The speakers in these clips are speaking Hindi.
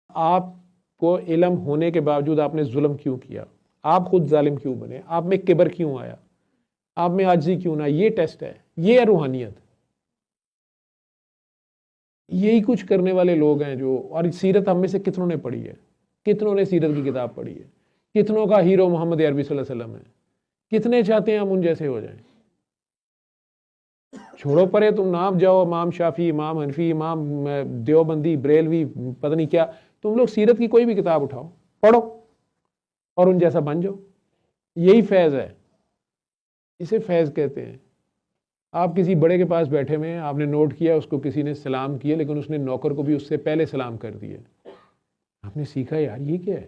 आपको इल्म होने के बावजूद आपने जुल्म क्यों किया, आप खुद जालिम क्यों बने, आप में किबर क्यों आया, आप में आजिज़ी क्यों ना, ये टेस्ट है, ये है रूहानियत। यही कुछ करने वाले लोग हैं जो, और सीरत हम में से कितनों ने पढ़ी है, कितनों ने सीरत की किताब पढ़ी है, कितनों का हीरो मोहम्मद अरबी सल्लल्लाहु अलैहि वसल्लम है, कितने चाहते हैं हम उन जैसे हो जाएं। छोड़ो परे, तुम नाम जाओ इमाम शाफी, इमाम हनफी, इमाम देवबंदी, बरेलवी, पता नहीं क्या, तुम लोग सीरत की कोई भी किताब उठाओ, पढ़ो और उन जैसा बन जाओ। यही फैज़ है, इसे फैज़ कहते हैं। आप किसी बड़े के पास बैठे हुए हैं, आपने नोट किया, उसको किसी ने सलाम किया, लेकिन उसने नौकर को भी उससे पहले सलाम कर दिए। आपने सीखा यार ये क्या है।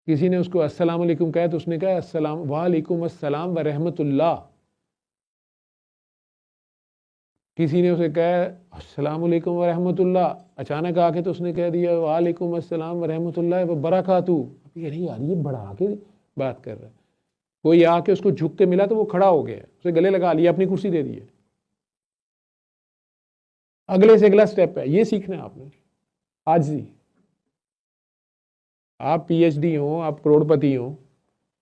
किसी ने उसको अस्सलाम वालेकुम कहा तो उसने कहा अस्सलाम वालेकुम अस्सलाम व रहमतुल्लाह। किसी ने उसे कहा अस्सलाम वालेकुम व रहमतुल्लाह, अचानक आके तो उसने कह दिया वालेकुम अस्सलाम व रहमतुल्लाह व बरकातहू। नहीं यार ये बढ़ा के बात कर रहा है। कोई आके उसको झुक के मिला तो वो खड़ा हो गया, उसे गले लगा लिया, अपनी कुर्सी दे दी है। अगले से अगला स्टेप है, ये सीखना है आपने आज ही। आप पीएचडी हो, आप करोड़पति हो,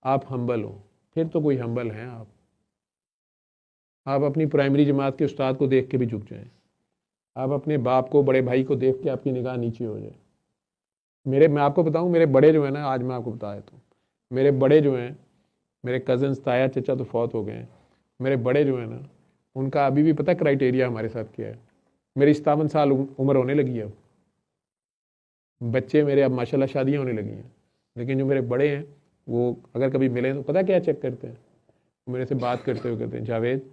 आप हम्बल हो, फिर तो कोई हम्बल हैं आप अपनी प्राइमरी जमात के उस्ताद को देख के भी झुक जाएं, आप अपने बाप को, बड़े भाई को देख के आपकी निगाह नीचे हो जाए। मैं आपको बताऊं, मेरे बड़े जो है ना, आज मैं आपको बता देता हूँ, मेरे बड़े जो हैं, मेरे कज़न्स, ताया चचा तो फौत हो गए हैं, मेरे बड़े जो हैं ना, उनका अभी भी पता क्राइटेरिया हमारे साथ क्या है। मेरी 57 साल उम्र होने लगी है, अब बच्चे मेरे अब माशाल्लाह शादियाँ होने लगी हैं, लेकिन जो मेरे बड़े हैं वो अगर कभी मिले तो पता क्या चेक करते हैं, मेरे से बात करते हुए कहते हैं जावेद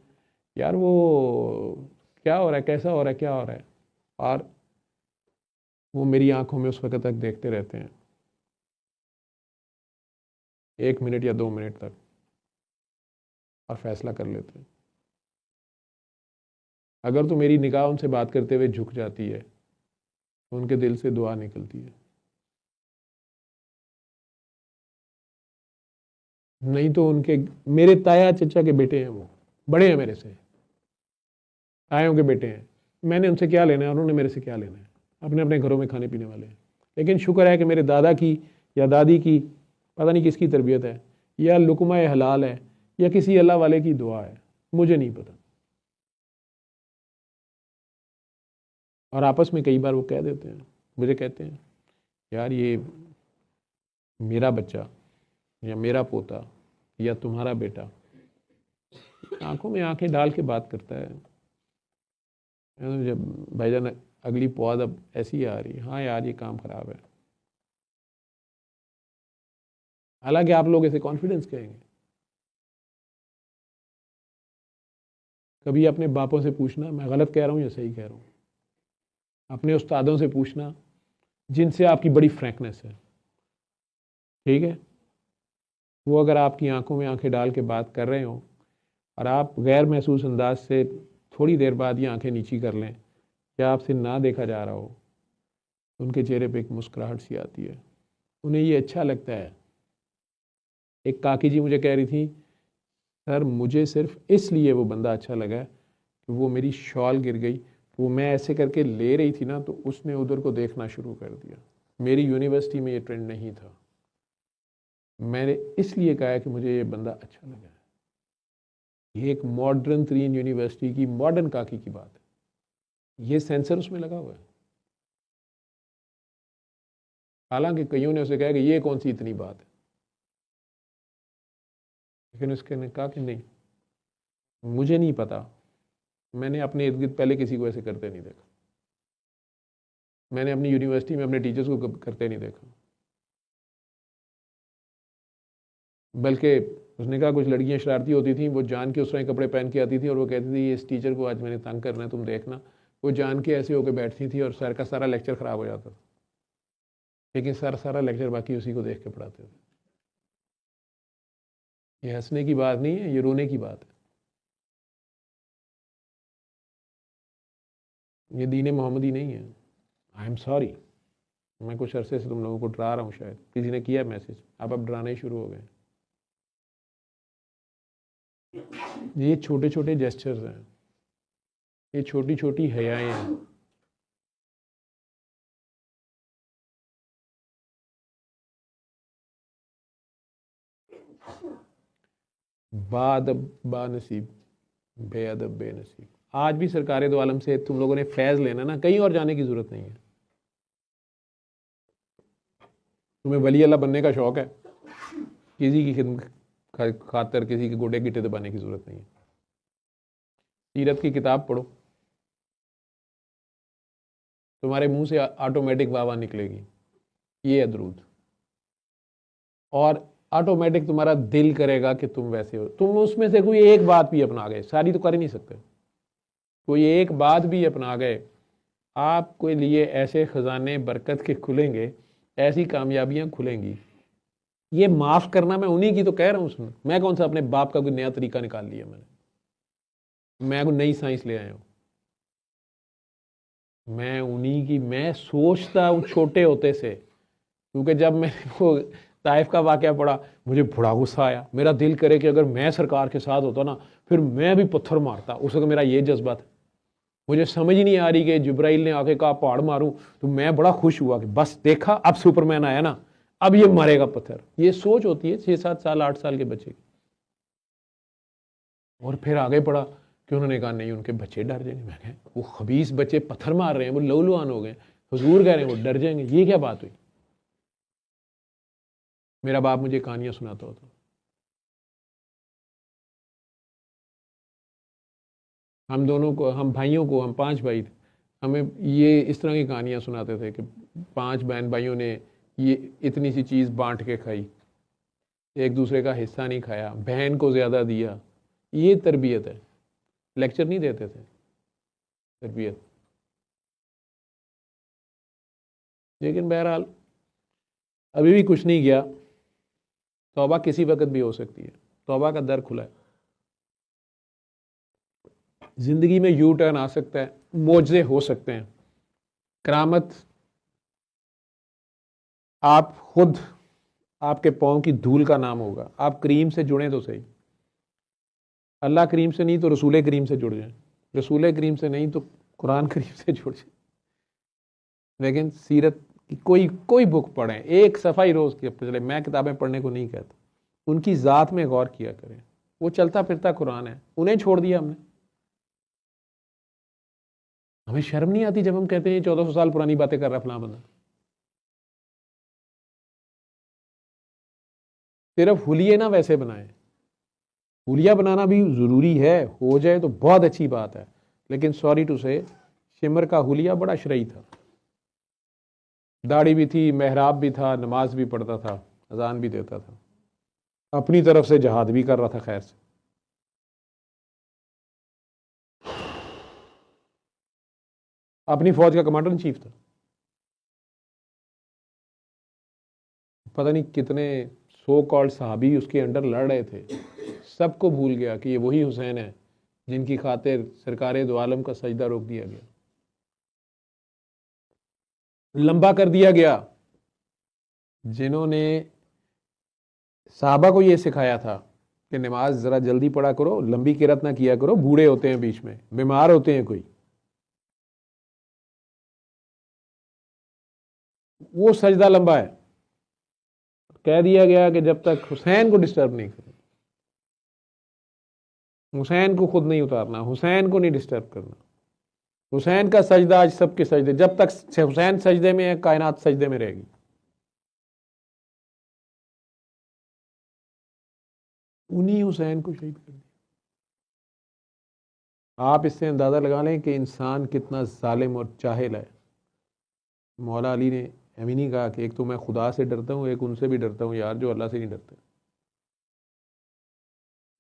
यार वो क्या हो रहा है, कैसा हो रहा है, क्या हो रहा है। और वो मेरी आंखों में उस वक्त तक देखते रहते हैं, 1 मिनट या 2 मिनट तक, और फैसला कर लेते हैं। अगर तो मेरी निगाह उनसे बात करते हुए झुक जाती है तो उनके दिल से दुआ निकलती है, नहीं तो उनके, मेरे ताया चचा के बेटे हैं, वो बड़े हैं मेरे से, तायों के बेटे हैं, मैंने उनसे क्या लेना है, उन्होंने मेरे से क्या लेना है, अपने अपने घरों में खाने पीने वाले हैं। लेकिन शुक्र है कि मेरे दादा की या दादी की, पता नहीं किसकी तरबियत है, या लुकमा हलाल है, या किसी अल्लाह वाले की दुआ है, मुझे नहीं पता। और आपस में कई बार वो कह देते हैं, मुझे कहते हैं यार ये मेरा बच्चा या मेरा पोता या तुम्हारा बेटा, आंखों में आंखें डाल के बात करता है। जब भाईजान अगली पौध अब ऐसी आ रही है, हाँ यार ये काम खराब है, हालांकि आप लोग इसे कॉन्फिडेंस कहेंगे। कभी अपने बापों से पूछना मैं गलत कह रहा हूँ या सही कह रहा हूँ, अपने उस्तादों से पूछना जिनसे आपकी बड़ी फ्रैंकनेस है, ठीक है, वो अगर आपकी आंखों में आंखें डाल के बात कर रहे हो और आप गैर महसूस अंदाज से थोड़ी देर बाद ये आंखें नीची कर लें या आपसे ना देखा जा रहा हो, उनके चेहरे पे एक मुस्कुराहट सी आती है, उन्हें ये अच्छा लगता है। एक काकी जी मुझे कह रही थी सर मुझे सिर्फ इसलिए वो बंदा अच्छा लगा कि वो मेरी शॉल गिर गई, वो मैं ऐसे करके ले रही थी ना तो उसने उधर को देखना शुरू कर दिया। मेरी यूनिवर्सिटी में ये ट्रेंड नहीं था, मैंने इसलिए कहा कि मुझे ये बंदा अच्छा लगा। ये एक मॉडर्न तरीन यूनिवर्सिटी की मॉडर्न काकी की बात है, ये सेंसर उसमें लगा हुआ है। हालांकि कईयों ने उसे कहा कि ये कौन सी इतनी बात है, लेकिन उसके ने कहा कि नहीं मुझे नहीं पता, मैंने अपने इर्द गिर्द पहले किसी को ऐसे करते नहीं देखा, मैंने अपनी यूनिवर्सिटी में अपने टीचर्स को करते नहीं देखा। बल्कि उसने कहा कुछ लड़कियां शरारती होती थी, वो जान के उस तरह कपड़े पहन के आती थी और वो कहती थी इस टीचर को आज मैंने तंग करना है तुम देखना, वो जान के ऐसे होकर बैठती थी और सर का सारा लेक्चर ख़राब हो जाता था, लेकिन सर सारा लेक्चर बाकी उसी को देख के पढ़ाते थे। ये हंसने की बात नहीं है, ये रोने की बात है। ये दीन मोहम्मदी नहीं है। आई एम सॉरी, मैं कुछ अरसे से तुम लोगों को डरा रहा हूँ, शायद किसी ने किया मैसेज, आप अब डराने शुरू हो गए। ये छोटे छोटे जेस्चर्स हैं, ये छोटी छोटी हयाएं हैं, बादब बानसीब, बेअदब बेनसीब। आज भी सरकार दो आलम से तुम लोगों ने फैज़ लेना ना, कहीं और जाने की ज़रूरत नहीं है। तुम्हें वली अल्लाह बनने का शौक़ है, किसी की खिदमत खातर किसी के गोडे गिट्टे दबाने की ज़रूरत नहीं है। सीरत की किताब पढ़ो, तुम्हारे मुंह से ऑटोमेटिक वाह वाह निकलेगी, ये है दरूद। और ऑटोमेटिक तुम्हारा दिल करेगा कि तुम वैसे हो। तुम उसमें से कोई एक बात भी अपना गए, सारी तो कर ही नहीं सकते, कोई एक बात भी अपना गए, आपके लिए ऐसे खजाने बरकत के खुलेंगे, ऐसी कामयाबियां खुलेंगी। ये माफ़ करना मैं उन्हीं की तो कह रहा हूँ। सुन, मैं कौन सा अपने बाप का कोई नया तरीका निकाल लिया मैं कोई नई साइंस ले आया हूँ। मैं उन्हीं की, मैं सोचता हूँ छोटे होते से, क्योंकि जब मैंने वो ताइफ का वाक़या पढ़ा मुझे बड़ा गुस्सा आया। मेरा दिल करे कि अगर मैं सरकार के साथ होता ना, फिर मैं भी पत्थर मारता। उस वक्त मेरा ये जज्बा था। मुझे समझ ही नहीं आ रही कि जिब्राइल ने आके कहा पहाड़ मारूं, तो मैं बड़ा खुश हुआ कि बस देखा अब सुपरमैन आया ना, अब ये मारेगा पत्थर। ये सोच होती है 6-7 साल 8 साल के बच्चे की। और फिर आगे पढ़ा कि उन्होंने कहा नहीं, उनके बच्चे डर जाएंगे। मैं कहा वो खबीस बच्चे पत्थर मार रहे हैं, वो लहूलुहान हो गए, हुजूर कह रहे हैं वो डर जाएंगे। ये क्या बात हुई? मेरा बाप मुझे कहानियां सुनाता होता। हम दोनों को, हम भाइयों को, हम 5 भाई थे, हमें ये इस तरह की कहानियां सुनाते थे कि 5 बहन भाइयों ने ये इतनी सी चीज़ बांट के खाई, एक दूसरे का हिस्सा नहीं खाया, बहन को ज़्यादा दिया। ये तरबियत है, लेक्चर नहीं देते थे, तरबियत। लेकिन बहरहाल अभी भी कुछ नहीं गया। तौबा किसी वक्त भी हो सकती है, तौबा का दर खुला है। ज़िंदगी में यू टर्न आ सकता है, मोजे हो सकते हैं, करामत आप खुद, आपके पाँव की धूल का नाम होगा। आप करीम से जुड़ें तो सही, अल्लाह करीम से नहीं तो रसूल करीम से जुड़ जाएं, रसूल करीम से नहीं तो कुरान करीम से जुड़ जाएं। लेकिन सीरत की कोई कोई बुक पढ़ें, एक सफ़ाई रोज़ की अपने चले। मैं किताबें पढ़ने को नहीं कहता, उनकी ज़ात में गौर किया करें। वो चलता फिरता कुरान है, उन्हें छोड़ दिया हमने। हमें शर्म नहीं आती जब हम कहते हैं 1400 साल पुरानी बातें कर रहा फलां बंदा। सिर्फ हुलिये ना वैसे बनाए, हुलिया बनाना भी ज़रूरी है, हो जाए तो बहुत अच्छी बात है, लेकिन सॉरी टू से शिमर का हुलिया बड़ा शरई था। दाढ़ी भी थी, मेहराब भी था, नमाज भी पढ़ता था, अजान भी देता था, अपनी तरफ से जहाद भी कर रहा था खैर से। अपनी फौज का कमांडर इन चीफ था। पता नहीं कितने सो कॉल्ड सहाबी उसके अंडर लड़ रहे थे, सबको भूल गया कि ये वही हुसैन है जिनकी खातिर सरकार दो आलम का सजदा रोक दिया गया, लंबा कर दिया गया। जिन्होंने साहबा को ये सिखाया था कि नमाज ज़रा जल्दी पढ़ा करो, लंबी किरत ना किया करो, बूढ़े होते हैं, बीच में बीमार होते हैं कोई, वो सजदा लंबा है। कह दिया गया कि जब तक हुसैन को डिस्टर्ब नहीं करें, हुसैन को खुद नहीं उतारना, हुसैन को नहीं डिस्टर्ब करना। हुसैन का सजदा आज सबके सजदे, जब तक हुसैन सजदे में है कायनात सजदे में रहेगी। उन्हीं हुसैन को शहीद कर दिया। आप इससे अंदाज़ा लगा लें कि इंसान कितना जालिम और जाहिल है। मौला अली ने एम नहीं कहा कि एक तो मैं खुदा से डरता हूँ, एक उनसे भी डरता हूँ यार जो अल्लाह से नहीं डरते,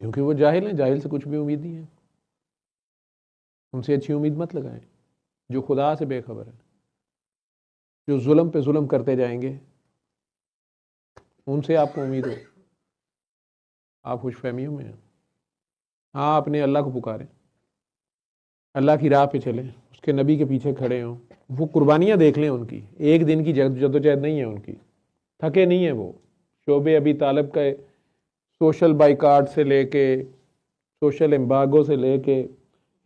क्योंकि वो जाहिल हैं, जाहिल से कुछ भी उम्मीद नहीं है। उनसे अच्छी उम्मीद मत लगाएं जो खुदा से बेखबर है, जो जुल्म पे जुल्म करते जाएंगे, उनसे आपको उम्मीद हो, आप खुशफहमियों में हैं। हाँ, अपने अल्लाह को पुकारें, अल्लाह की राह पे चलें, उसके नबी के पीछे खड़े हों, वो कुर्बानियाँ देख लें उनकी। एक दिन की जद्दोजहद नहीं है उनकी, थके नहीं है वो। शोबे अबी तालिब का सोशल बाइकाट से लेके, सोशल एम्बागो से लेके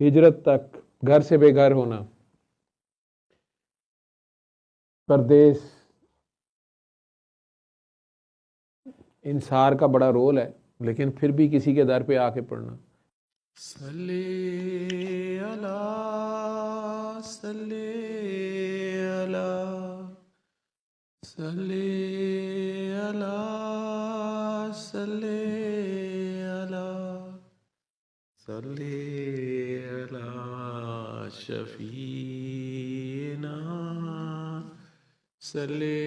हिजरत तक, घर से बेघर होना, परदेश, इंसार का बड़ा रोल है, लेकिन फिर भी किसी के दर पे आके पढ़ना। सल्ले अला सल्ले अला सल्ले अला सल्ले अला सल्ले अला शफीना सल्ले